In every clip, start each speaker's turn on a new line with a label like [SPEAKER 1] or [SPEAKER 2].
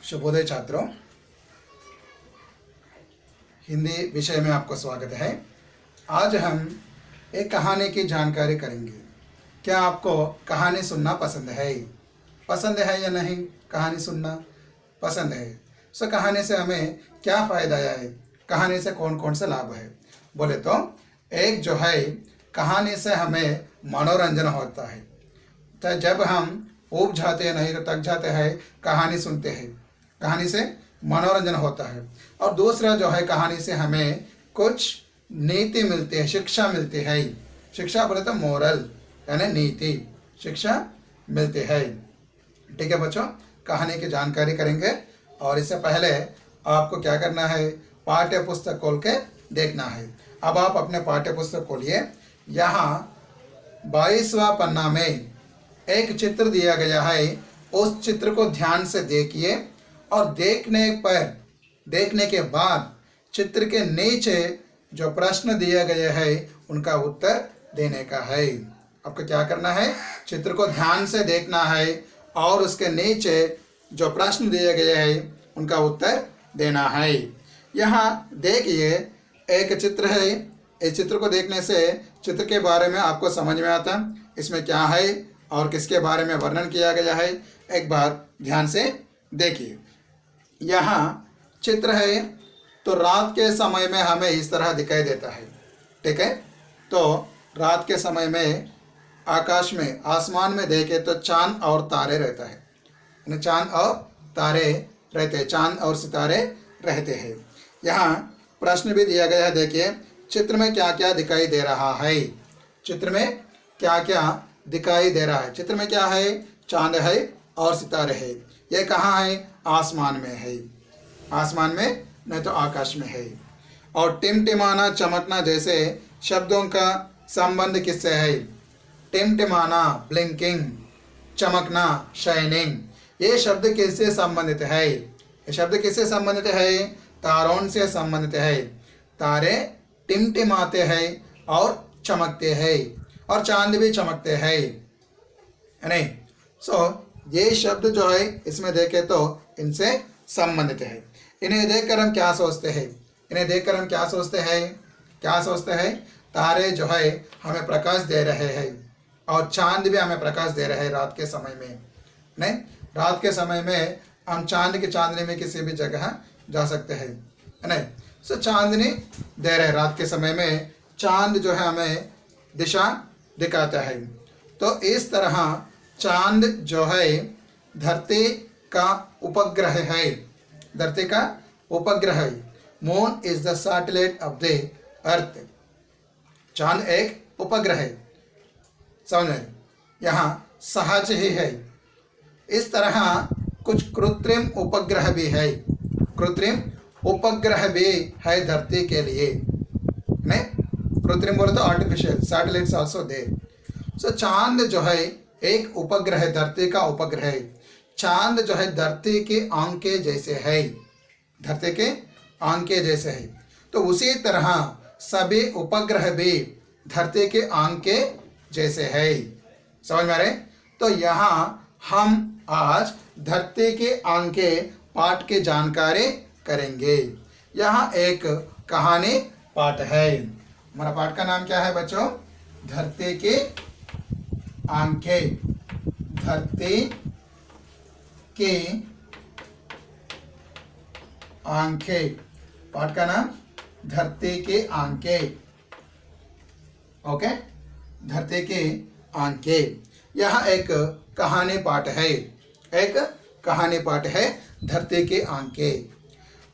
[SPEAKER 1] शुभोदय छात्रों, हिंदी विषय में आपको स्वागत है। आज हम एक कहानी की जानकारी करेंगे। क्या आपको कहानी सुनना पसंद है? पसंद है या नहीं? कहानी सुनना पसंद है। कहानी से हमें क्या फ़ायदा है? कहानी से कौन कौन से लाभ है? बोले तो एक जो है, कहानी से हमें मनोरंजन होता है। तो जब हम ऊब जाते हैं, नहीं तो थक जाते हैं, कहानी सुनते हैं, कहानी से मनोरंजन होता है। और दूसरा जो है, कहानी से हमें कुछ नीति मिलती है, शिक्षा मिलती है। शिक्षा बोले तो मोरल यानी नीति, शिक्षा मिलती है। ठीक है बच्चों, कहानी की जानकारी करेंगे। और इससे पहले आपको क्या करना है, पाठ्य पुस्तक खोल के देखना है। अब आप अपने पाठ्य पुस्तक खोलिए। यहाँ 22वां पन्ना में एक चित्र दिया गया है। उस चित्र को ध्यान से देखिए और देखने के बाद चित्र के नीचे जो प्रश्न दिए गए हैं उनका उत्तर देने का है। आपको क्या करना है, चित्र को ध्यान से देखना है और उसके नीचे जो प्रश्न दिए गए हैं उनका उत्तर देना है। यहाँ देखिए, एक चित्र है। इस चित्र को देखने से चित्र के बारे में आपको समझ में आता इसमें क्या है और किसके बारे में वर्णन किया गया है। एक बार ध्यान से देखिए। यहाँ चित्र है तो रात के समय में हमें इस तरह दिखाई देता है। ठीक है, तो रात के समय में आकाश में, आसमान में देखे तो चांद और तारे रहता है, चांद और तारे रहते हैं, चांद और सितारे रहते हैं। यहाँ प्रश्न भी दिया गया है। देखिए, चित्र में क्या क्या दिखाई दे रहा है। चित्र में क्या क्या दिखाई दे रहा है? चित्र में क्या है? चांद है और सितारे है। ये कहाँ है? आसमान में है। आसमान में नहीं तो आकाश में है। और टिमटिमाना, चमकना जैसे शब्दों का संबंध किससे है? टिमटिमाना ब्लिंकिंग, चमकना शाइनिंग। ये शब्द किससे संबंधित है? ये शब्द किससे संबंधित है? तारों से संबंधित है। तारे टिमटिमाते हैं और चमकते हैं, और चांद भी चमकते हैं, है नहीं? ये शब्द जो है इसमें देखे तो इनसे संबंधित है। इन्हें देखकर हम क्या सोचते हैं? इन्हें देखकर हम क्या सोचते हैं? क्या सोचते हैं? तारे जो है हमें प्रकाश दे रहे हैं और चांद भी हमें प्रकाश दे रहे हैं रात के समय में। नहीं, रात के समय में हम चांद की चांदनी में किसी भी जगह जा सकते हैं, है नहीं? चांदनी दे रहे रात के समय में, चांद जो है हमें दिशा दिखाता है। तो इस तरह चांद जो है धरती का उपग्रह है। धरती का उपग्रह है। Moon is the satellite of the earth. चांद एक उपग्रह है, समझ में? यहाँ सहज ही है। इस तरह कुछ कृत्रिम उपग्रह भी है। कृत्रिम उपग्रह भी है धरती के लिए। नहीं, कृत्रिम बोले तो आर्टिफिशियल, सैटेलाइट्स आल्सो देयर। चांद जो है एक उपग्रह, धरती का उपग्रह है। चांद जो है धरती के आंखें जैसे है, धरती के आंखें जैसे है। तो उसी तरह सभी उपग्रह भी धरती के आंखें जैसे है। समझ में आ रहे? तो यहाँ हम आज धरती के आंखें पाठ की जानकारी करेंगे। यहाँ एक कहानी पाठ है। हमारा पाठ का नाम क्या है बच्चों? धरती की आंखें। धरती की आंखें। पाठ का नाम धरती की आंखें। ओके, धरती की आंखें। यह एक कहानी पाठ है। एक कहानी पाठ है, धरती की आंखें।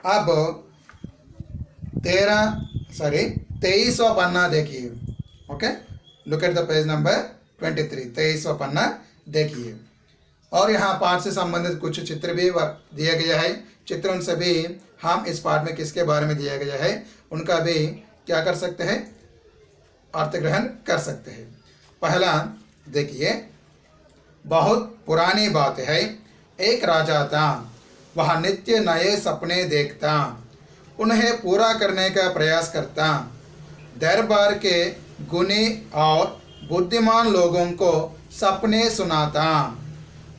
[SPEAKER 1] अब 23वां पन्ना देखिए। Okay, look at the page number 23। 23वां पन्ना देखिए। और यहाँ पाठ से संबंधित कुछ चित्र भी दिए गए हैं। चित्रों से भी हम इस पाठ में किसके बारे में दिया गया है उनका भी क्या कर सकते हैं, अर्थ ग्रहण कर सकते हैं। पहला देखिए, बहुत पुरानी बात है, एक राजा था। वह नित्य नए सपने देखता, उन्हें पूरा करने का प्रयास करता। दरबार के गुणी और बुद्धिमान लोगों को सपने सुनाता,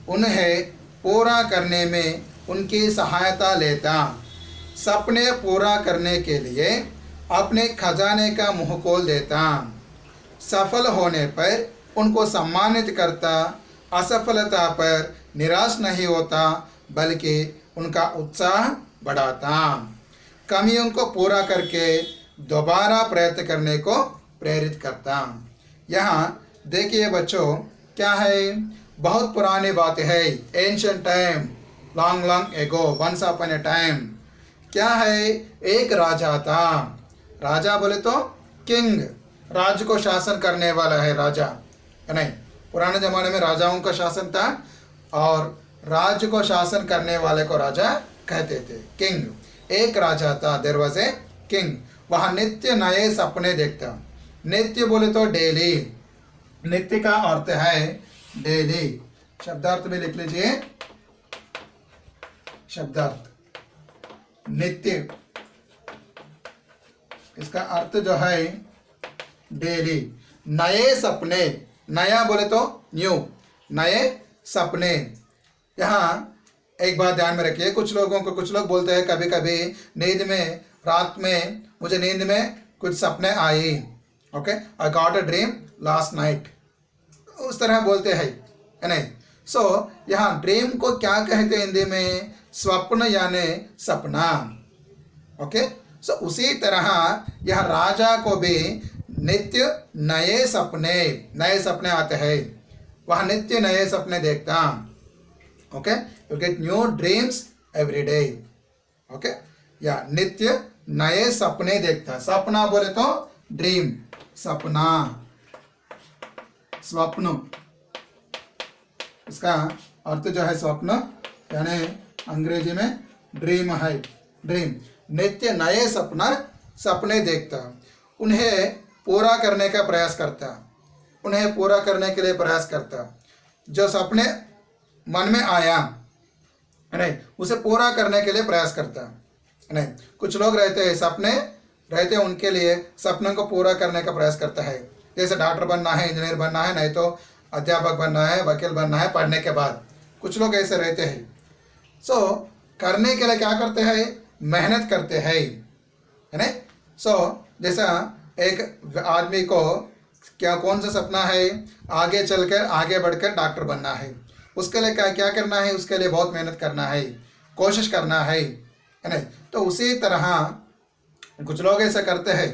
[SPEAKER 1] उन्हें पूरा करने में उनकी सहायता लेता। सपने पूरा करने के लिए अपने खजाने का मुंह खोल देता। सफल होने पर उनको सम्मानित करता। असफलता पर निराश नहीं होता बल्कि उनका उत्साह बढ़ाता। कमियों को पूरा करके दोबारा प्रयत्न करने को प्रेरित करता। यहाँ देखिए बच्चों, क्या है, बहुत पुरानी बात है। Ancient time, long long ago, once upon a time. क्या है, एक राजा था। राजा बोले तो किंग, राज्य को शासन करने वाला है राजा, है नहीं। पुराने जमाने में राजाओं का शासन था और राज्य को शासन करने वाले को राजा कहते थे, किंग। एक राजा था, देयर वाज ए किंग। वह नित्य नए सपने देखता। नित्य बोले तो डेली। नित्य का अर्थ है डेली। शब्दार्थ में लिख लीजिए, शब्दार्थ नित्य, इसका अर्थ जो है डेली। नए सपने, नया बोले तो न्यू, नए सपने। यहाँ एक बात ध्यान में रखिए, कुछ लोग बोलते हैं कभी कभी नींद में, रात में मुझे नींद में कुछ सपने आई, okay, I got a dream last night, उस तरह बोलते हैं, है नहीं। सो यहाँ ड्रीम को क्या कहते हैं हिंदी में, स्वप्न यानी सपना, ओके। सो उसी तरह यह राजा को भी नित्य नए सपने आते हैं। वह नित्य नए सपने देखता, okay. You get new dreams every day, okay. या नित्य नए सपने देखता। सपना बोले तो ड्रीम, सपना, स्वप्न, इसका अर्थ जो है स्वप्न यानी अंग्रेजी में ड्रीम है, ड्रीम। नित्य नए सपने देखता, उन्हें पूरा करने का प्रयास करता, उन्हें पूरा करने के लिए प्रयास करता। जो सपने मन में आया, नहीं, उसे पूरा करने के लिए प्रयास करता, नहीं। कुछ लोग रहते हैं, सपने रहते हैं, उनके लिए सपनों को पूरा करने का प्रयास करता है। जैसे डॉक्टर बनना है, इंजीनियर बनना है, नहीं तो अध्यापक बनना है, वकील बनना है पढ़ने के बाद। कुछ लोग ऐसे रहते हैं। सो करने के लिए क्या करते हैं, मेहनत करते हैं, है ना। सो जैसा एक आदमी को क्या कौन सा सपना है, आगे चलकर आगे बढ़कर डॉक्टर बनना है, उसके लिए क्या करना है, उसके लिए बहुत मेहनत करना है, कोशिश करना है ना। तो उसी तरह कुछ लोग ऐसा करते हैं,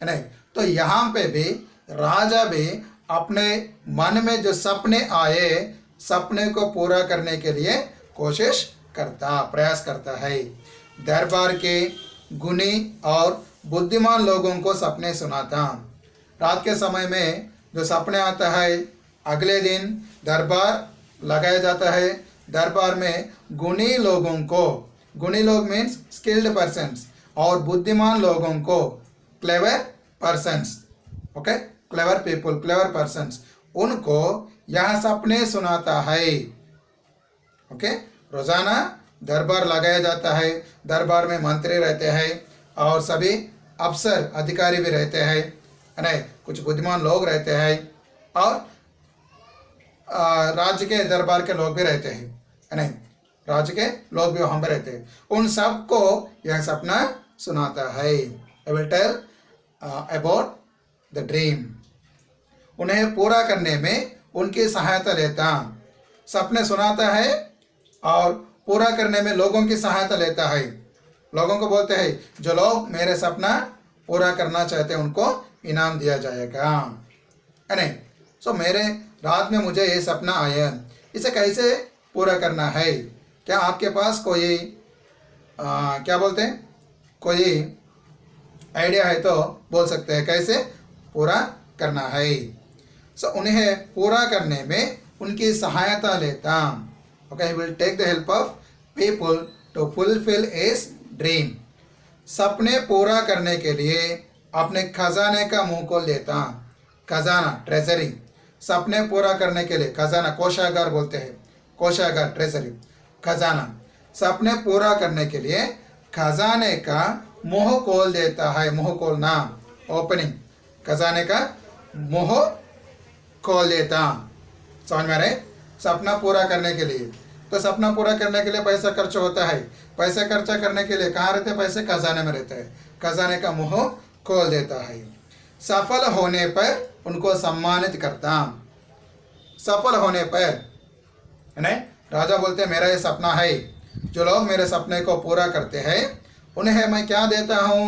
[SPEAKER 1] है ना। तो यहाँ पे भी राजा भी अपने मन में जो सपने आए, सपने को पूरा करने के लिए कोशिश करता, प्रयास करता है। दरबार के गुणी और बुद्धिमान लोगों को सपने सुनाता। रात के समय में जो सपने आता है, अगले दिन दरबार लगाया जाता है। दरबार में गुणी लोगों को, गुणी लोग मीन्स स्किल्ड पर्सन्स, और बुद्धिमान लोगों को clever persons, okay, clever people, clever persons, उनको यह सपने सुनाता है, ओके। रोजाना दरबार लगाया जाता है। दरबार में मंत्री रहते हैं और सभी अफसर अधिकारी भी रहते हैं, है ना। कुछ बुद्धिमान लोग रहते हैं और राज्य के दरबार के लोग भी रहते हैं, है ना। राज्य के लोग भी वहाँ पर रहते हैं। उन सबको यह सपना सुनाता है। I will tell about the dream. उन्हें पूरा करने में उनकी सहायता लेता। सपने सुनाता है और पूरा करने में लोगों की सहायता लेता है। लोगों को बोलते हैं जो लोग मेरे सपना पूरा करना चाहते हैं उनको इनाम दिया जाएगा, है नहीं। सो मेरे रात में मुझे ये सपना आया, इसे कैसे पूरा करना है। क्या आपके पास कोई क्या बोलते हैं, कोई आइडिया है तो बोल सकते हैं कैसे पूरा करना है। सो उन्हें पूरा करने में उनकी सहायता लेता। Okay, he will take the help of people to fulfil his dream. सपने पूरा करने के लिए अपने खजाने का मुंह खोल देता। खजाना, ट्रेजरी। सपने पूरा करने के लिए खजाना, कोषागार बोलते हैं, कोषागार, ट्रेजरी, खजाना। सपने पूरा करने के लिए खजाने का मुंह खोल देता है। मुंह खोलना, ओपनिंग, खजाने का मुंह खोल देता। समझ में आ रहे? सपना पूरा करने के लिए तो सपना पूरा करने के लिए पैसा खर्च होता है। पैसा खर्चा करने के लिए कहाँ रहते हैं पैसे? खजाने में रहते हैं। खजाने का मुंह खोल देता है। सफल होने पर उनको सम्मानित करता। सफल होने पर नहीं, राजा बोलते हैं मेरा ये सपना है, जो लोग मेरे सपने को पूरा करते हैं उन्हें मैं क्या देता हूँ?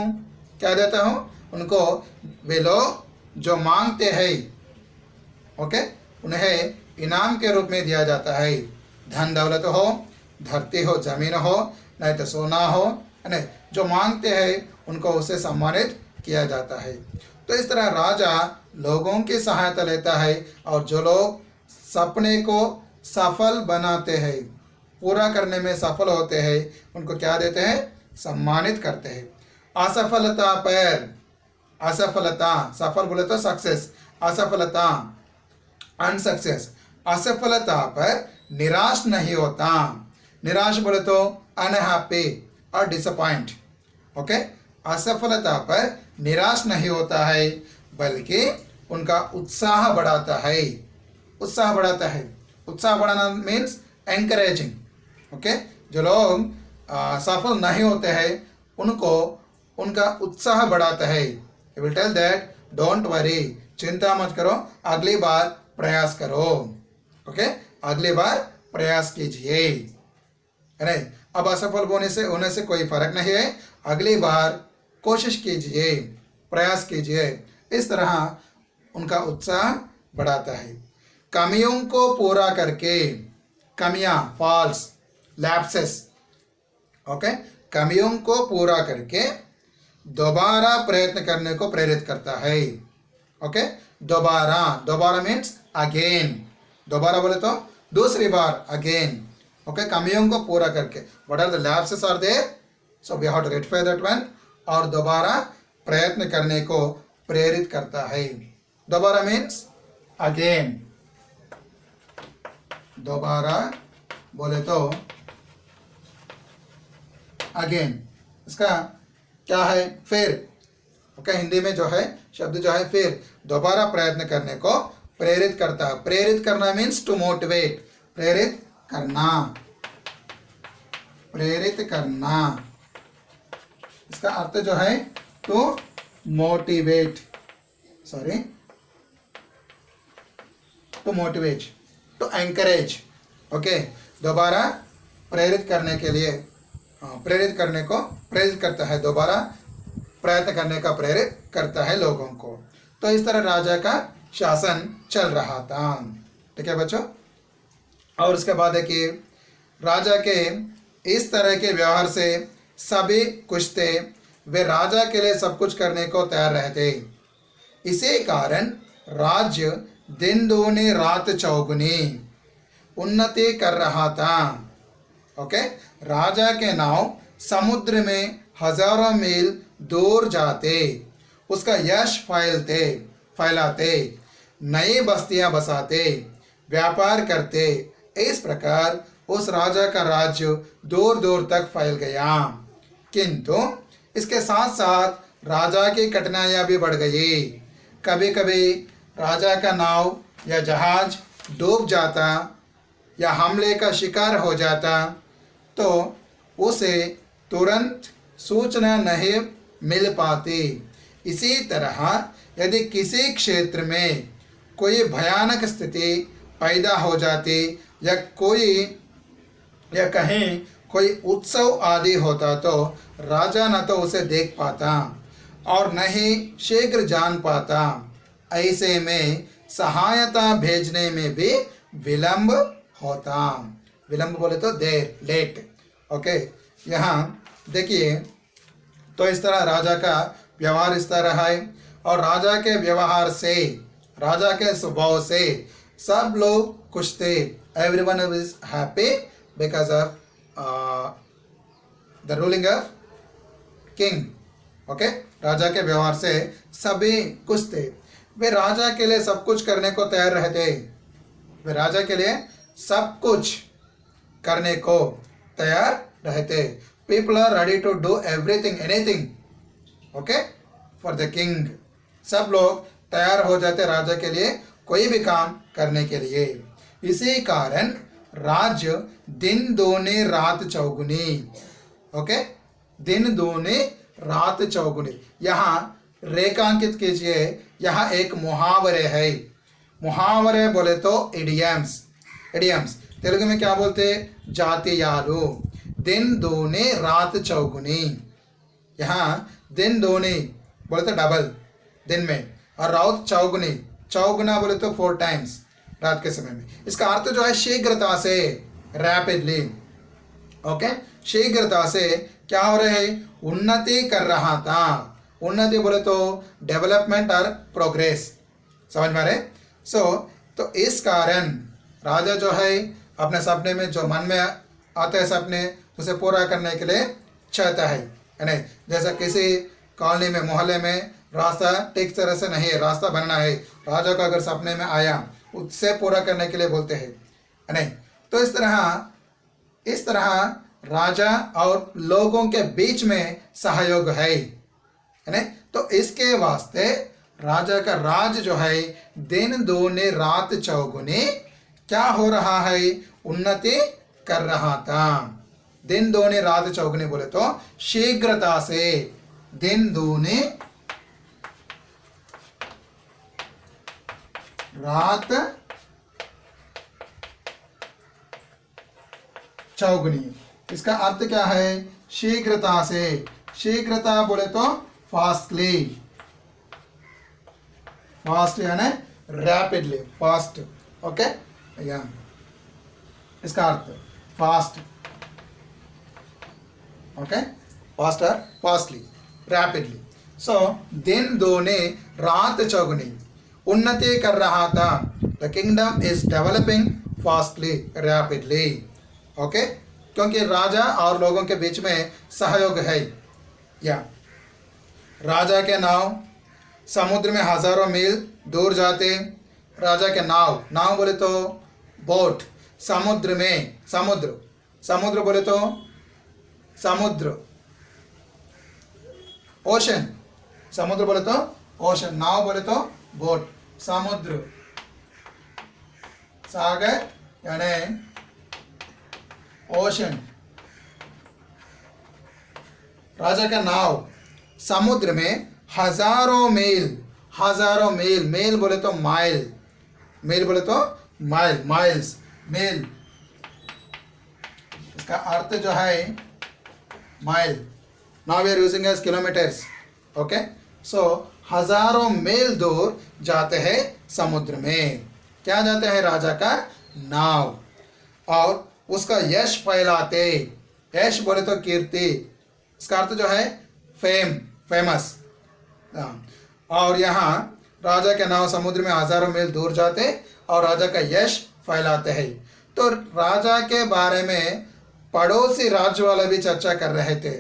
[SPEAKER 1] क्या देता हूँ उनको? वे लोग जो मांगते हैं, ओके, उन्हें इनाम के रूप में दिया जाता है। धन दौलत हो, धरती हो, जमीन हो, नहीं तो सोना हो, नहीं, जो मांगते हैं उनको उसे सम्मानित किया जाता है। तो इस तरह राजा लोगों की सहायता लेता है और जो लोग सपने को सफल बनाते हैं, पूरा करने में सफल होते हैं, उनको क्या देते हैं? सम्मानित करते हैं। असफलता पर, असफलता, सफल बोले तो सक्सेस, असफलता अनसक्सेस, असफलता पर निराश नहीं होता। निराश बोले तो अनहैप्पी और डिसअपॉइंट, ओके। असफलता पर निराश नहीं होता है बल्कि उनका उत्साह बढ़ाता है। उत्साह बढ़ाता है। उत्साह बढ़ाना मीन्स एनकरेजिंग, ओके। जो लोग सफल नहीं होते हैं उनको उनका उत्साह बढ़ाता है। He will tell that don't worry, चिंता मत करो, अगली बार प्रयास करो, ओके, अगली बार प्रयास कीजिए। नहीं, अब असफल होने से कोई फर्क नहीं है, अगली बार कोशिश कीजिए, प्रयास कीजिए। इस तरह उनका उत्साह बढ़ाता है। कमियों को पूरा करके, कमियां, फॉल्स, लैप्सेस, ओके, कमियों को पूरा करके दोबारा प्रयत्न करने को प्रेरित करता है। ओके, दोबारा, दोबारा मीन्स अगेन, दोबारा बोले तो दूसरी बार, अगेन, ओके, कमियों को पूरा करके। What are the lapses are there, so we have to rectify that one. और दोबारा प्रयत्न करने को प्रेरित करता है। दोबारा मीन्स अगेन, दोबारा बोले तो अगेन, इसका क्या है? फिर, ओके, हिंदी में जो है शब्द जो है फिर, दोबारा प्रयत्न करने को प्रेरित करता है। प्रेरित करना मीन्स टू मोटिवेट, प्रेरित करना, प्रेरित करना, इसका अर्थ जो है to motivate, sorry, to motivate, to encourage, okay. दोबारा प्रेरित करने के लिए, प्रेरित करने को प्रेरित करता है, दोबारा प्रयत्न करने का प्रेरित करता है लोगों को। तो इस तरह राजा का शासन चल रहा था। ठीक है बच्चों। और उसके बाद है कि राजा के इस तरह के व्यवहार से सभी खुश थे। वे राजा के लिए सब कुछ करने को तैयार रहते। इसी कारण राज्य दिन दूनी रात चौगुनी उन्नति कर रहा था। ओके, राजा के नाव समुद्र में हजारों मील दूर जाते, उसका यश फैलाते, नई बस्तियां बसाते, व्यापार करते। इस प्रकार उस राजा का राज्य दूर दूर तक फैल गया। किंतु इसके साथ साथ राजा की कठिनाइयां भी बढ़ गई। कभी कभी राजा का नाव या जहाज डूब जाता या हमले का शिकार हो जाता तो उसे तुरंत सूचना नहीं मिल पाती। इसी तरह यदि किसी क्षेत्र में कोई भयानक स्थिति पैदा हो जाती या कहीं कोई उत्सव आदि होता तो राजा न तो उसे देख पाता और न ही शीघ्र जान पाता। ऐसे में सहायता भेजने में भी विलंब होता। विलंब बोले तो देर, लेट। ओके, यहाँ देखिए, तो इस तरह राजा का व्यवहार इस तरह है। और राजा के व्यवहार से, राजा के स्वभाव से सब लोग खुश थे। Everyone is happy because of the ruling of king. Okay, राजा के व्यवहार से सभी खुश थे। वे राजा के लिए सब कुछ करने को तैयार रहते। वे राजा के लिए सब कुछ करने को तैयार रहते। People are ready to do everything, anything, okay, for the king. सब लोग तैयार हो जाते राजा के लिए कोई भी काम करने के लिए। इसी कारण राज्य दिन दोने रात चौगुनी। ओके, दिन दोने रात चौगुनी। यहाँ रेखांकित कीजिए, यहाँ एक मुहावरे है। मुहावरे बोले तो इडियम्स। इडियम्स तेलुगु में क्या बोलते हैं? जातीयालु। दिन दोने रात चौगुनी। यहाँ दिन दोने बोले तो डबल दिन में, और रात चौगुनी, चौगुना बोले तो 4 टाइम्स रात के समय में। इसका अर्थ जो है शीघ्रता से, रैपिडली। ओके, शीघ्रता से क्या हो रहे है? उन्नति कर रहा था। उन्नति बोले तो डेवलपमेंट और प्रोग्रेस, समझ में आ रहे? तो इस कारण राजा जो है अपने सपने में जो मन में आते हैं सपने, उसे पूरा करने के लिए चाहता है नहीं? जैसा किसी कॉलोनी में, मोहल्ले में रास्ता ठीक तरह से नहीं है, रास्ता बनना है, राजा को अगर सपने में आया उससे पूरा करने के लिए बोलते हैं नहीं? तो इस तरह राजा और लोगों के बीच में सहयोग है नहीं? तो इसके वास्ते राजा का राज जो है दिन दोने रात चौगुने क्या हो रहा है? उन्नति कर रहा था। दिन दोने रात चौगुने बोले तो शीघ्रता से, दिन दोने रात चौगुनी। इसका अर्थ क्या है? शीघ्रता से। शीघ्रता बोले तो फास्टली, फास्ट यानी रैपिडली, फास्ट। ओके, या इसका अर्थ fast. Okay, faster, fastly, rapidly. So दिन दोने रात चौगुनी, उन्नति कर रहा था। The kingdom is developing fastly, rapidly. Okay, क्योंकि राजा और लोगों के बीच में सहयोग है। या राजा के नाव समुद्र में हजारों मील दूर जाते। राजा के नाव, नाव बोले तो बोट, समुद्र में, समुद्र, समुद्र बोले तो समुद्र, ओशन, समुद्र बोले तो ओशन, नाव बोले तो बोट, समुद्र, सागर यानी ओशन। राजा का नाव समुद्र में हजारों मील, हजारों मील, मील बोले तो माइल, मील बोले तो माइल, माइल्स, मील। इसका अर्थ जो है mile, now we are using as kilometres. Okay, so हजारों मील दूर जाते हैं समुद्र में। क्या जाते हैं? राजा का नाव। और उसका यश फैलाते। यश बोले तो कीर्ति, इसका अर्थ जो है फेम, फेमस। और यहाँ राजा के नाव समुद्र में हजारों मील दूर जाते और राजा का यश फैलाते हैं। तो राजा के बारे में पड़ोसी राज्य वाले भी चर्चा कर रहे थे।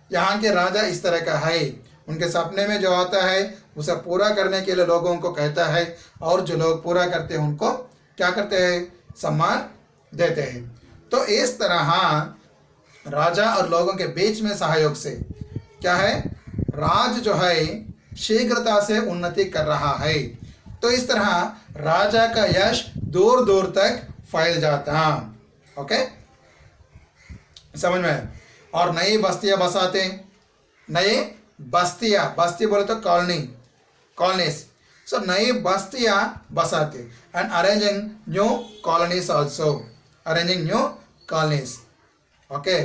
[SPEAKER 1] यहाँ के राजा इस तरह का है, उनके सपने में जो आता है उसे पूरा करने के लिए लोगों को कहता है, और जो लोग पूरा करते हैं उनको क्या करते हैं? सम्मान देते हैं। तो इस तरह राजा और लोगों के बीच में सहयोग से क्या है? राज जो है शीघ्रता से उन्नति कर रहा है। तो इस तरह राजा का यश दूर दूर तक फैल जाता। ओके, समझ में? और नई बस्तियां बसाते, नई बस्तियां, बस्ती बोले तो कॉलोनी, कॉलोनीज। सो नई बस्तियां बसाते and arranging new colonies also, arranging new colonies. Okay,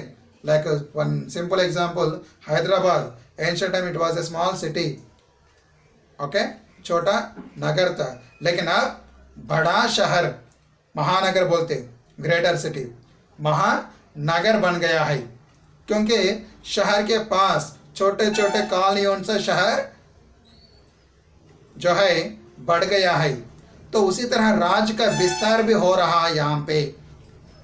[SPEAKER 1] like one simple example, Hyderabad, ancient time it was a small city. Okay, छोटा नगर था, लेकिन अब बड़ा शहर, महानगर बोलते, ग्रेटर सिटी, महानगर बन गया है। क्योंकि शहर के पास छोटे छोटे कॉलोनियों से शहर जो है बढ़ गया है। तो उसी तरह राज्य का विस्तार भी हो रहा है यहाँ पे।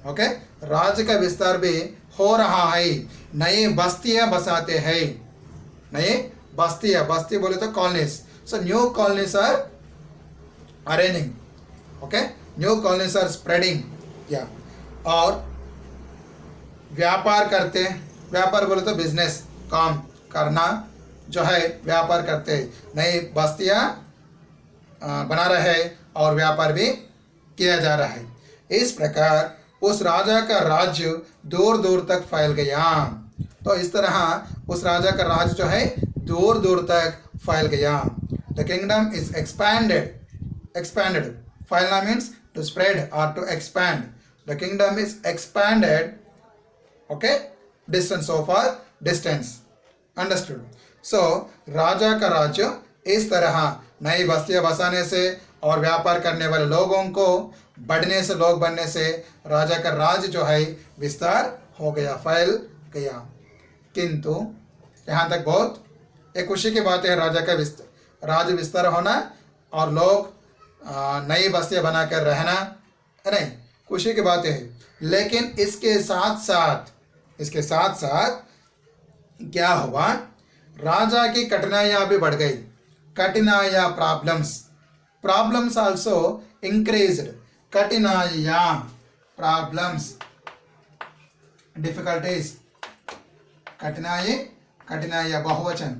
[SPEAKER 1] ओके, राज्य का विस्तार भी हो रहा है। नए बस्तियां बसाते हैं, नए बस्तियां, बस्ती बोले तो colonies. So new colonies are arranging. Okay, new colonies are spreading. या और व्यापार करते, व्यापार बोले तो बिजनेस, काम करना जो है, व्यापार करते, नई बस्तियां बना रहे हैं और व्यापार भी किया जा रहा है। इस प्रकार उस राजा का राज्य दूर दूर तक फैल गया। तो इस तरह उस राजा का राज्य जो है दूर दूर तक फैल गया। The kingdom is expanded. फैलना मीन्स टू स्प्रेड और to expand. The kingdom is expanded, okay, distance so far distance, understood. So राजा का राज्य इस तरह नई बस्तियां बसाने से और व्यापार करने वाले लोगों को बढ़ने से, लोग बनने से राजा का राज्य जो है विस्तार हो गया, फैल गया। किंतु यहाँ तक बहुत एक खुशी की बात है, राजा का राज्य विस्तार होना और लोग नई बस्तियां बनाकर रहना, है नहीं, खुशी की बात है। लेकिन इसके साथ साथ क्या हुआ, राजा की कठिनाइयां भी बढ़ गई। कठिनाइयां, प्रॉब्लम्स आल्सो इंक्रीज्ड। कठिनाइयां, प्रॉब्लम्स, डिफिकल्टीज, कठिनाइयां बहुवचन,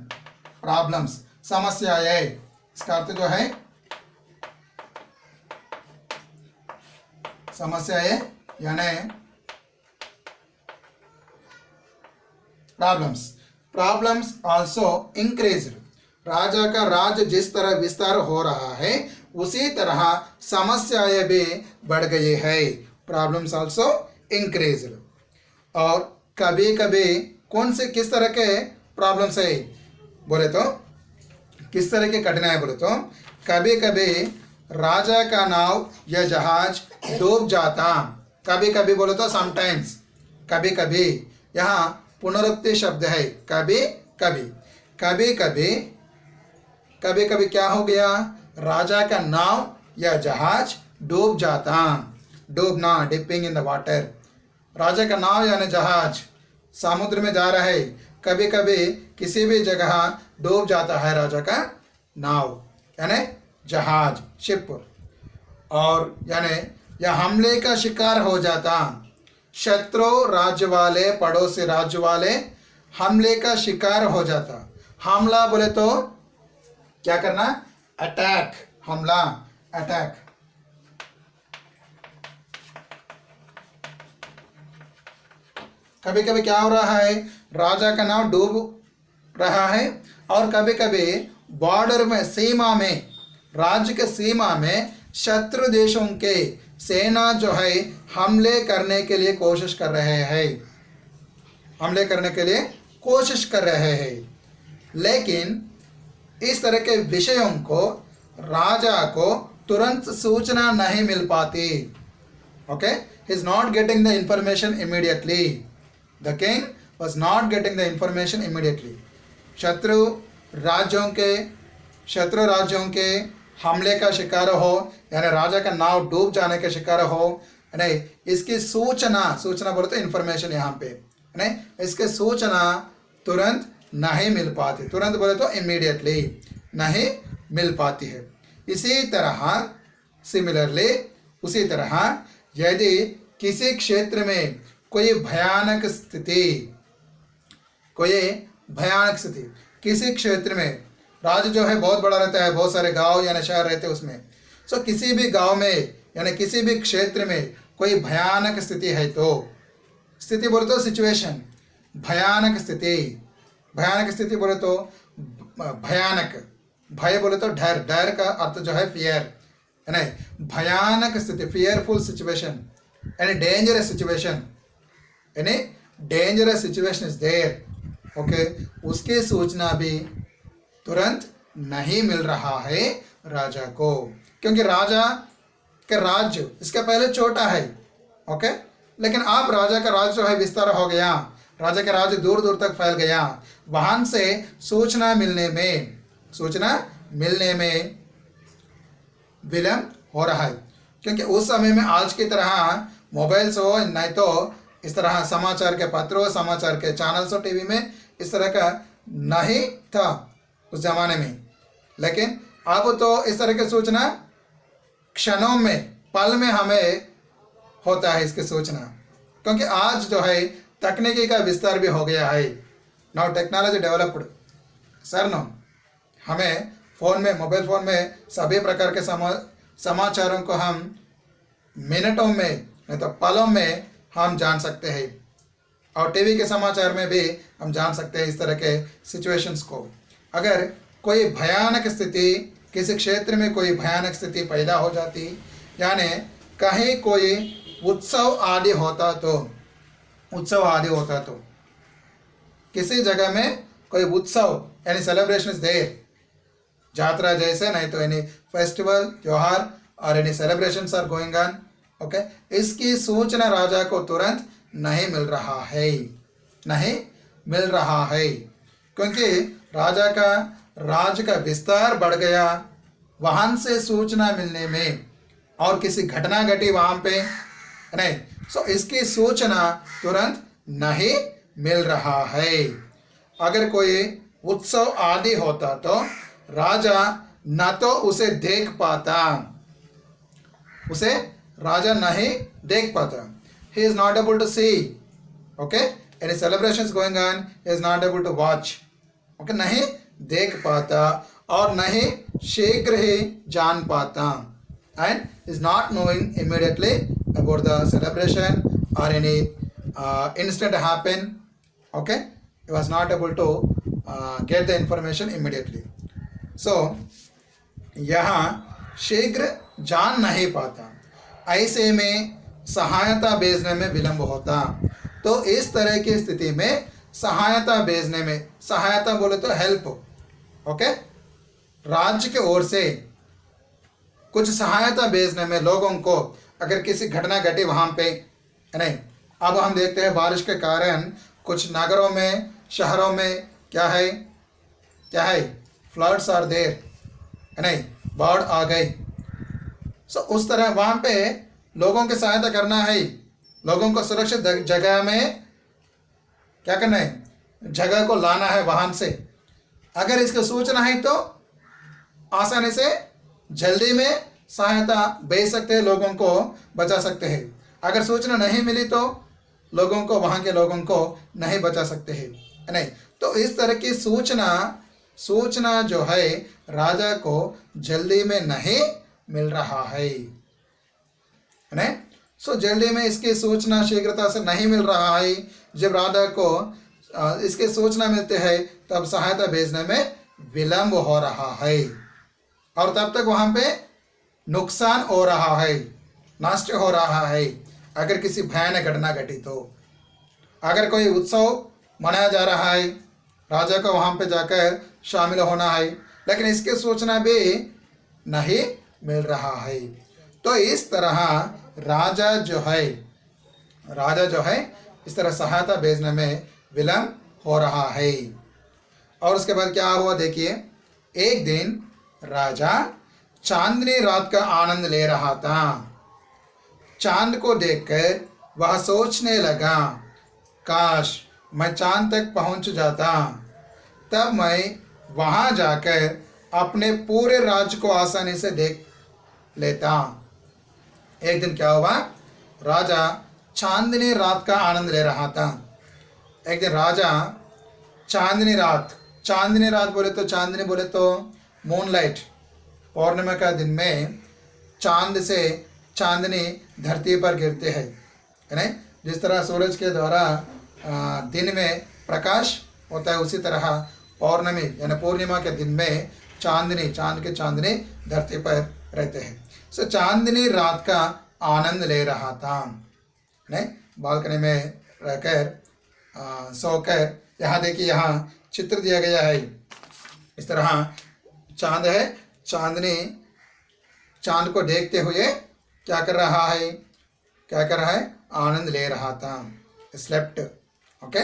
[SPEAKER 1] प्रॉब्लम्स, समस्याएं, इसका अर्थ जो है समस्याएं यानी प्रॉब्लम्स आल्सो इंक्रीज्ड। राजा का राज्य जिस तरह विस्तार हो रहा है उसी तरह समस्याएं भी बढ़ गई है। Problems also increased. और कभी कभी किस तरह के प्रॉब्लम्स है बोले तो, किस तरह की कठिनाई बोले तो, कभी कभी राजा का नाव या जहाज डूब जाता। कभी कभी बोले तो समटाइम्स, कभी कभी, यहाँ पुनरुक्ति शब्द है, कभी कभी क्या हो गया, राजा का नाव या जहाज डूब जाता। डूबना, डिपिंग इन द वाटर। राजा का नाव यानी जहाज समुद्र में जा रहा है, कभी कभी किसी भी जगह डूब जाता है राजा का नाव यानी जहाज, शिप। और यानी या हमले का शिकार हो जाता। शत्रु राज्य वाले, पड़ोसी राज्य वाले हमले का शिकार हो जाता। हमला बोले तो क्या करना, अटैक, हमला, अटैक। कभी कभी क्या हो रहा है, राजा का नाव डूब रहा है और कभी कभी बॉर्डर में, सीमा में, राज्य के सीमा में शत्रु देशों के सेना जो है हमले करने के लिए कोशिश कर रहे हैं, लेकिन इस तरह के विषयों को राजा को तुरंत सूचना नहीं मिल पाती। Okay, he is not getting the information immediately. The king was not getting the information immediately. शत्रु राज्यों के हमले का शिकार हो यानी राजा का नाव डूब जाने के शिकार हो, नहीं, इसकी सूचना बोले तो इंफॉर्मेशन यहाँ पे, नहीं, इसके सूचना तुरंत नहीं मिल पाती। तुरंत बोले तो इमीडिएटली नहीं मिल पाती है। इसी तरह यदि किसी क्षेत्र में कोई भयानक स्थिति, किसी क्षेत्र में, राज्य जो है बहुत बड़ा रहता है, बहुत सारे गांव यानी शहर रहते हैं उसमें। सो किसी भी गांव में यानी किसी भी क्षेत्र में कोई भयानक स्थिति है तो, स्थिति बोले तो सिचुएशन, भयानक स्थिति बोले तो भयानक, भय बोले तो डर, डर का अर्थ जो है फियर, है ना, भयानक स्थिति, फियरफुल सिचुएशन, यानी dangerous situation is there. Okay, उसकी सूचना भी तुरंत नहीं मिल रहा है राजा को, क्योंकि राजा का राज्य इसके पहले छोटा है। ओके, लेकिन अब राजा का राज्य जो है विस्तार हो गया, राजा का राज्य दूर दूर तक फैल गया। वहां से सूचना मिलने में विलंब हो रहा है, क्योंकि उस समय में आज की तरह मोबाइल्स हो, नहीं तो इस तरह समाचार के पत्रों, समाचार के चैनल्स और टीवी में इस तरह का नहीं था उस जमाने में। लेकिन अब तो इस तरह की सूचना क्षणों में, पल में हमें होता है इसकी सूचना, क्योंकि आज जो है तकनीकी का विस्तार भी हो गया है। Now technology developed sir, no, हमें फ़ोन में, मोबाइल फ़ोन में सभी प्रकार के समाचारों को हम मिनटों में नहीं तो पलों में हम जान सकते हैं, और टीवी के समाचार में भी हम जान सकते हैं इस तरह के सिचुएशंस को। अगर कोई भयानक स्थिति, किसी क्षेत्र में कोई भयानक स्थिति पैदा हो जाती, यानी कहीं कोई उत्सव आदि होता तो किसी जगह में कोई उत्सव यानी सेलिब्रेशन इज देयर, यात्रा जैसे, नहीं तो यानी फेस्टिवल, त्योहार और यानी celebrations are going on, okay, इसकी सूचना राजा को तुरंत नहीं मिल रहा है, क्योंकि राजा का राज्य का विस्तार बढ़ गया, वहां से सूचना मिलने में, और किसी घटना घटी वहां पे नहीं, सो इसकी सूचना तुरंत नहीं मिल रहा है। अगर कोई उत्सव आदि होता तो राजा न तो उसे देख पाता, उसे राजा नहीं देख पाता, he is not able to see, okay, any celebrations going on, he is not able to watch, okay, नहीं देख पाता और नहीं शीघ्र ही जान पाता, and is not knowing immediately about the celebration or any incident happen, okay, he was not able to get the information immediately, so यहाँ शीघ्र जान नहीं पाता, ऐसे में सहायता भेजने में विलंब होता। तो इस तरह की स्थिति में सहायता भेजने में, सहायता बोले तो हेल्प, ओके, राज्य के ओर से कुछ सहायता भेजने में लोगों को, अगर किसी घटना घटी वहां पे नहीं, अब हम देखते हैं बारिश के कारण कुछ नगरों में, शहरों में क्या है फ्लड्स आर देयर, नहीं, बाढ़ आ गई, सो उस तरह वहां पे लोगों की सहायता करना है, लोगों को सुरक्षित जगह में क्या करना है, जगह को लाना है वाहन से। अगर इसकी सूचना है तो आसानी से जल्दी में सहायता भेज सकते हैं, लोगों को बचा सकते हैं। अगर सूचना नहीं मिली तो लोगों को, वहां के लोगों को नहीं बचा सकते हैं, नहीं। तो इस तरह की सूचना जो है राजा को जल्दी में नहीं मिल रहा है, नहीं, सो जल्दी में इसकी सूचना शीघ्रता से नहीं मिल रहा है। जब राजा को इसकी सूचना मिलते है तब सहायता भेजने में विलंब हो रहा है, और तब तक वहां पे नुकसान हो रहा है, नष्ट हो रहा है। अगर किसी भयानक घटना घटी तो, अगर कोई उत्सव मनाया जा रहा है, राजा को वहां पे जाकर शामिल होना है, लेकिन इसकी सूचना भी नहीं मिल रहा है। तो इस तरह राजा जो है इस तरह सहायता भेजने में विलंब हो रहा है। और उसके बाद क्या हुआ देखिए, एक दिन राजा चांदनी रात का आनंद ले रहा था। चांद को देखकर वह सोचने लगा, काश मैं चांद तक पहुंच जाता, तब मैं वहां जाकर अपने पूरे राज्य को आसानी से देख लेता। एक दिन क्या हुआ, राजा चांदनी रात का आनंद ले रहा था। एक दिन राजा चांदनी रात बोले तो मूनलाइट, पौर्णिमा का दिन में चांद से चांदनी धरती पर गिरते हैं, नहीं, जिस तरह सूरज के द्वारा दिन में प्रकाश होता है, उसी तरह पौर्णमी यानी पूर्णिमा के दिन में चांद के चांदनी धरती पर रहते हैं। सो चांदनी रात का आनंद ले रहा था, नहीं, बालकनी में रहकर सोकर। यहाँ देखिए, यहाँ चित्र दिया गया है, इस तरह चांद है, चांद को देखते हुए क्या कर रहा है, आनंद ले रहा था, स्लेप्ट, ओके,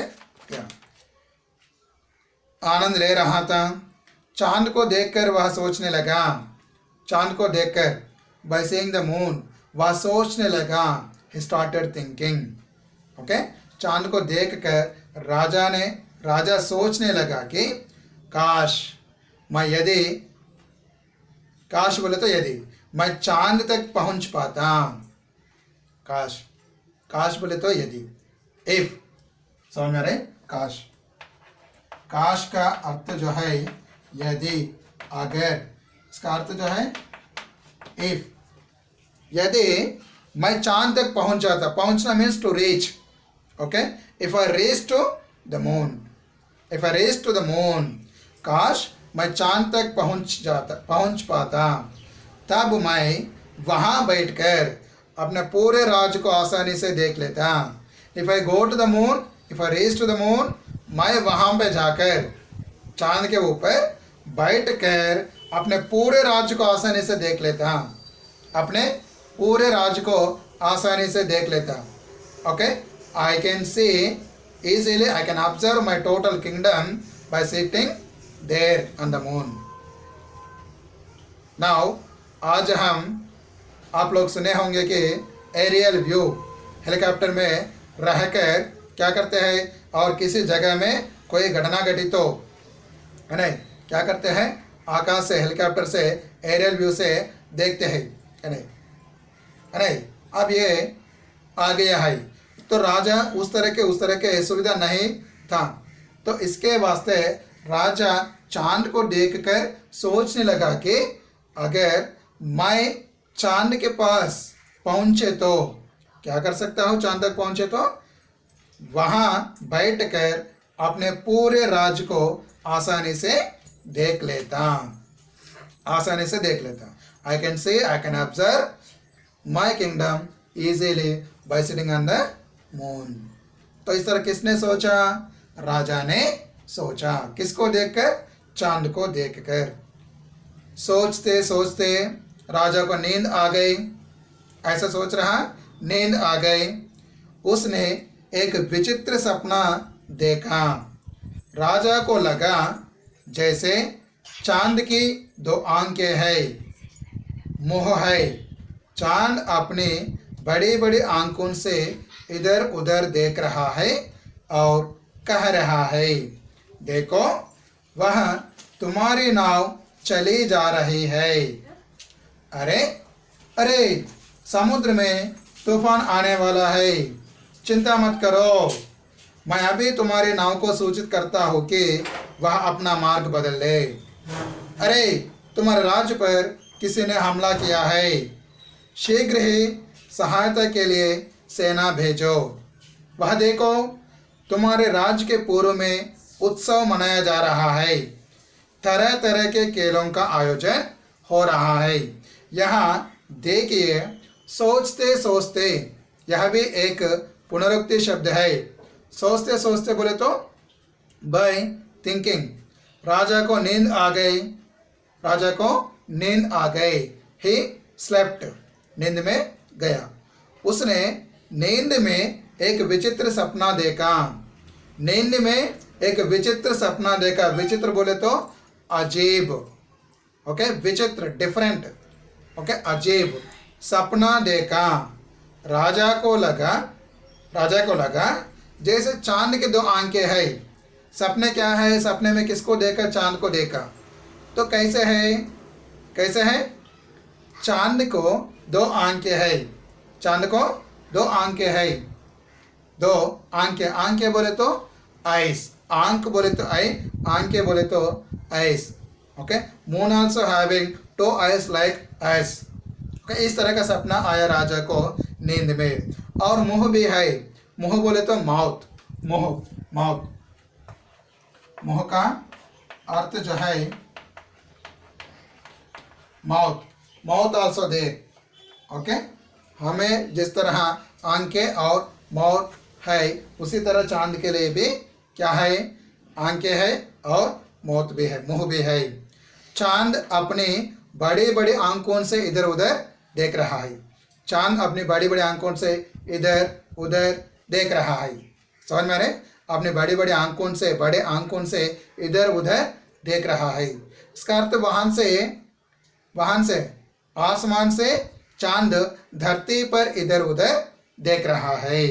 [SPEAKER 1] क्या आनंद ले रहा था। चांद को देखकर वह सोचने लगा, चांद को देखकर, बाय सीइंग द मून, वह सोचने लगा, he started thinking, ओके, चांद को देखकर राजा सोचने लगा कि काश बोले तो यदि मैं चांद तक पहुंच पाता, काश बोले तो यदि, इफ, समझ में आ रहे, काश का अर्थ जो है यदि, अगर, इसका अर्थ जो है इफ, यदि मैं चांद तक पहुंच जाता, पहुंचना means to reach, okay. If I reach to the moon, if I reach to the moon, काश मैं चांद तक पहुंच पाता, तब मैं वहां बैठकर अपने पूरे राज्य को आसानी से देख लेता। If I go to the moon, if I reach to the moon, मैं वहां पे जाकर चांद के ऊपर बैठकर अपने पूरे राज्य को आसानी से देख लेता, अपने पूरे राज्य को आसानी से देख लेता, okay. I can see easily, I can observe my total kingdom by sitting there on the moon. Now, आज हम, आप लोग सुने होंगे कि एरियल व्यू, हेलीकॉप्टर में रहकर क्या करते हैं, और किसी जगह में कोई घटना घटी तो है नहीं, क्या करते हैं, आकाश से, हेलीकॉप्टर से, एरियल व्यू से देखते हैं, है नहीं, है नहीं। अब ये आ गया है, तो राजा उस तरह के सुविधा नहीं था, तो इसके वास्ते राजा चांद को देखकर सोचने लगा कि अगर मैं चांद के पास पहुंचे तो क्या कर सकता हूं, चांद तक पहुंचे तो वहां बैठकर अपने पूरे राज्य को आसानी से देख लेता, आसानी से देख लेता। I can see, I can observe my kingdom easily bye sitting on the moon. तो इस तरह किसने सोचा, राजा ने सोचा, किसको देखकर, चांद को देखकर। सोचते सोचते राजा को नींद आ गई, ऐसा सोच रहा, नींद आ गई। उसने एक विचित्र सपना देखा। राजा को लगा जैसे चांद की दो आंखें है, मुंह है, चांद अपनी बड़ी बड़ी आंखों से इधर उधर देख रहा है और कह रहा है, देखो वह तुम्हारी नाव चली जा रही है। अरे अरे, समुद्र में तूफान आने वाला है, चिंता मत करो, मैं अभी तुम्हारी नाव को सूचित करता हूँ कि वह अपना मार्ग बदल ले। अरे, तुम्हारे राज्य पर किसी ने हमला किया है, शीघ्र ही सहायता के लिए सेना भेजो। वह देखो, तुम्हारे राज्य के पूर्व में उत्सव मनाया जा रहा है, तरह तरह के खेलों का आयोजन हो रहा है। यहाँ देखिए, सोचते सोचते, यह भी एक पुनरुक्ति शब्द है। सोचते सोचते बोले तो बाय थिंकिंग। राजा को नींद आ गई, राजा को नींद आ गई, ही स्लेप्ट, नींद में गया। उसने नींद में एक विचित्र सपना देखा, नींद में एक विचित्र सपना देखा। विचित्र बोले तो अजीब, ओके, विचित्र, डिफरेंट, ओके, अजीब सपना देखा। राजा को लगा जैसे चांद के दो आंखें है। सपने क्या है, सपने में किसको देखा, चांद को देखा। तो कैसे है, चांद को दो आंखें है, चांद को दो आंखें है, दो आंखें, आंखें बोले तो आइस, आंख बोले तो आई, आंखें बोले तो eyes, okay. Moon also having to eyes like eyes, okay. इस तरह का सपना आया राजा को नींद में। और मुंह भी है, मुंह बोले तो माउथ, माउथ, मुंह का अर्थ जो है माउथ आल्सो दे, ओके। हमें जिस तरह आंखें और माउथ है, उसी तरह चांद के लिए भी क्या है, आंखें है और माउथ भी है, मुंह भी है। चांद अपनी बड़ी बड़ी आंखों से इधर उधर देख रहा है, चांद अपनी बड़ी बड़ी आंखों से इधर उधर देख रहा है। समझ में आ रहे, अपनी बड़ी बड़ी आंखों से, बड़े आंखों से इधर उधर देख रहा है। इसका अर्थ वहां से आसमान से चांद धरती पर इधर उधर देख रहा है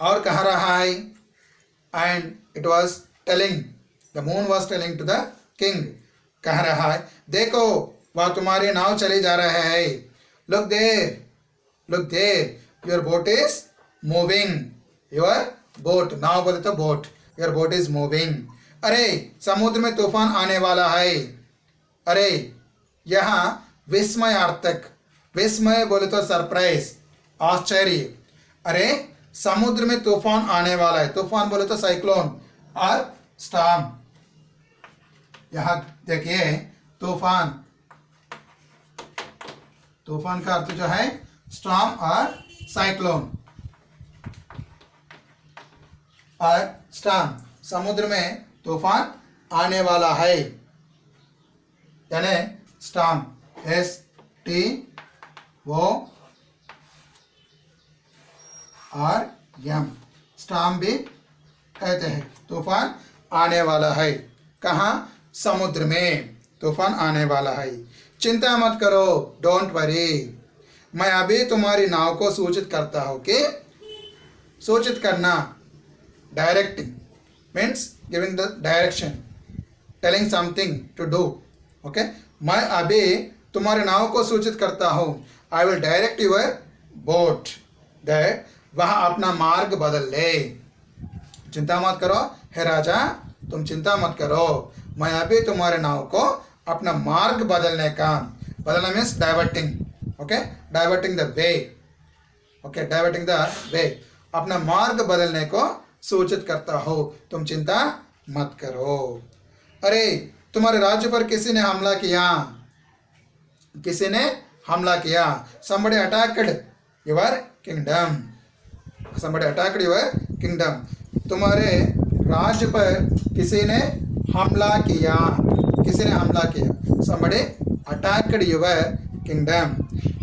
[SPEAKER 1] और कह रहा है, and it was telling, the moon was telling to the king, कह रहा है, देखो वह तुम्हारी नाव चली जा रहा है, look there, your boat is moving, your boat, नाव बोले तो boat, your boat is moving. अरे, समुद्र में तूफान आने वाला है। अरे, यहाँ विस्मयार्थक, विस्मय बोले तो सरप्राइज, आश्चर्य। अरे समुद्र में तूफान आने वाला है। तूफान बोले तो साइक्लोन और स्टॉर्म। यहां देखिए तूफान, तूफान का अर्थ जो है स्टॉर्म और साइक्लोन और स्टॉर्म। समुद्र में तूफान आने वाला है, यानी स्टॉर्म, STORM, स्टॉर्म भी कहते हैं। तूफान आने वाला है। कहाँ? समुद्र में तूफान आने वाला है। चिंता मत करो, डोंट वरी, मैं अभी तुम्हारी नाव को सूचित करता हूँ। कि सूचित करना, directing means giving the direction, telling something to do. Okay, मैं अभी तुम्हारे नाव को सूचित करता हूँ। I will direct your boat that वह अपना मार्ग बदल ले। चिंता मत करो हे राजा, तुम चिंता मत करो, मैं अभी तुम्हारे नाव को अपना मार्ग बदलने का, बदलना means diverting. Okay, diverting the way. Okay, diverting the way, अपना मार्ग बदलने को सूचित करता हो, तुम चिंता मत करो। अरे तुम्हारे राज्य पर किसी ने हमला किया, किसी ने हमला किया। somebody attacked your kingdom, somebody attacked your kingdom, तुम्हारे राज्य पर किसी ने हमला किया, किसी ने हमला किया। somebody attacked your kingdom,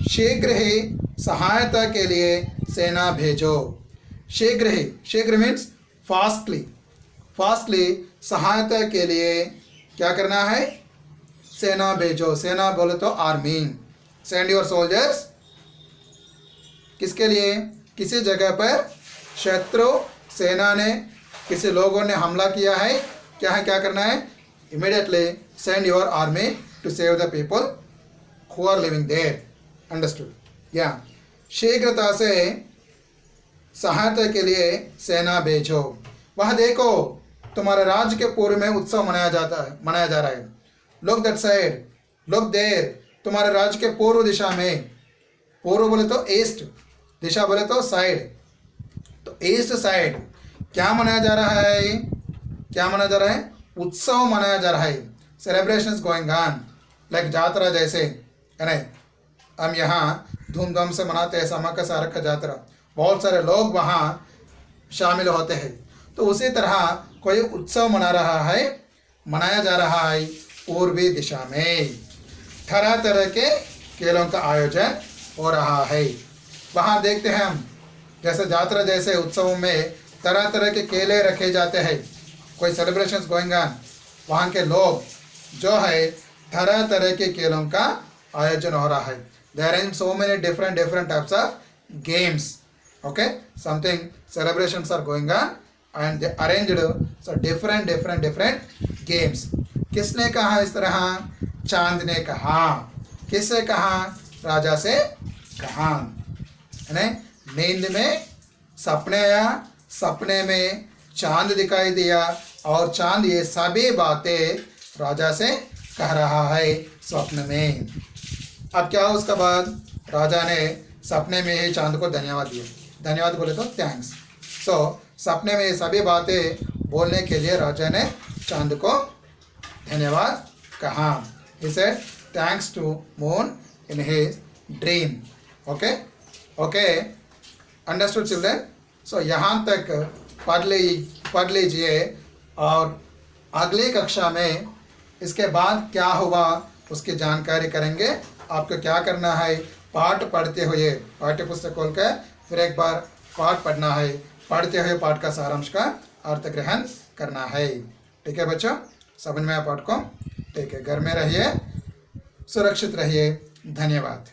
[SPEAKER 1] शीघ्र ही सहायता के लिए सेना भेजो। शीघ्र ही, शीघ्र मीन्स फास्टली, फास्टली सहायता के लिए क्या करना है? सेना भेजो। सेना बोले तो आर्मी। सेंड योर सोल्जर्स, किसके लिए? किसी जगह पर शत्रु सेना ने, किसी लोगों ने हमला किया है, क्या है, क्या करना है? Immediately send your army to save the people who are living there. Understood? या शीघ्रता से सहायता के लिए सेना भेजो। वह देखो तुम्हारे राज्य के पूर्व में उत्सव मनाया जाता है, मनाया जा रहा है। Look that side, look there, तुम्हारे राज्य के पूर्व दिशा में, पूर्व बोले तो ईस्ट, दिशा बोले तो साइड, तो ईस्ट साइड क्या मनाया जा रहा है? क्या मनाया जा रहा है? उत्सव मनाया जा रहा है। Celebration is going on, like jatra जैसे, है ना? हम यहाँ धूमधाम से मनाते हैं समक सारक का जात्रा, बहुत सारे लोग वहाँ शामिल होते हैं। तो उसी तरह कोई उत्सव मना रहा है, मनाया जा रहा है पूर्वी दिशा में। तरह तरह के खेलों का आयोजन हो रहा है। वहाँ देखते हैं हम, जैसे यात्रा जैसे उत्सवों में तरह तरह के केले रखे जाते हैं, कोई सेलिब्रेशंस गोइंग ऑन। वहाँ के लोग जो है तरह तरह के खेलों का आयोजन हो रहा है। There are so many different types of games. Okay, something celebrations are going on and they arranged so different games. किसने कहा इस तरह? चांद ने कहा। किससे कहा? राजा से कहा। नींद में सपने आया, सपने में चांद दिखाई दिया और चांद ये सभी बातें राजा से कह रहा है स्वप्न में। अब क्या उसका बाद? राजा ने सपने में ही चांद को धन्यवाद दिया। धन्यवाद बोले तो थैंक्स। सो सपने में ये सभी बातें बोलने के लिए राजा ने चांद को धन्यवाद कहा। He said thanks to moon in his dream. Okay, okay, understood children? So यहाँ तक पढ़ लीजिए और अगली कक्षा में इसके बाद क्या हुआ उसकी जानकारी करेंगे। आपको क्या करना है? पाठ पढ़ते हुए पाठ्य पुस्तक खोल कर फिर एक बार पाठ पढ़ना है, पढ़ते हुए पाठ का सारांश का अर्थ ग्रहण करना है। ठीक है बच्चों, समझ में आया पाठ को? ठीक है, घर में रहिए, सुरक्षित रहिए। धन्यवाद।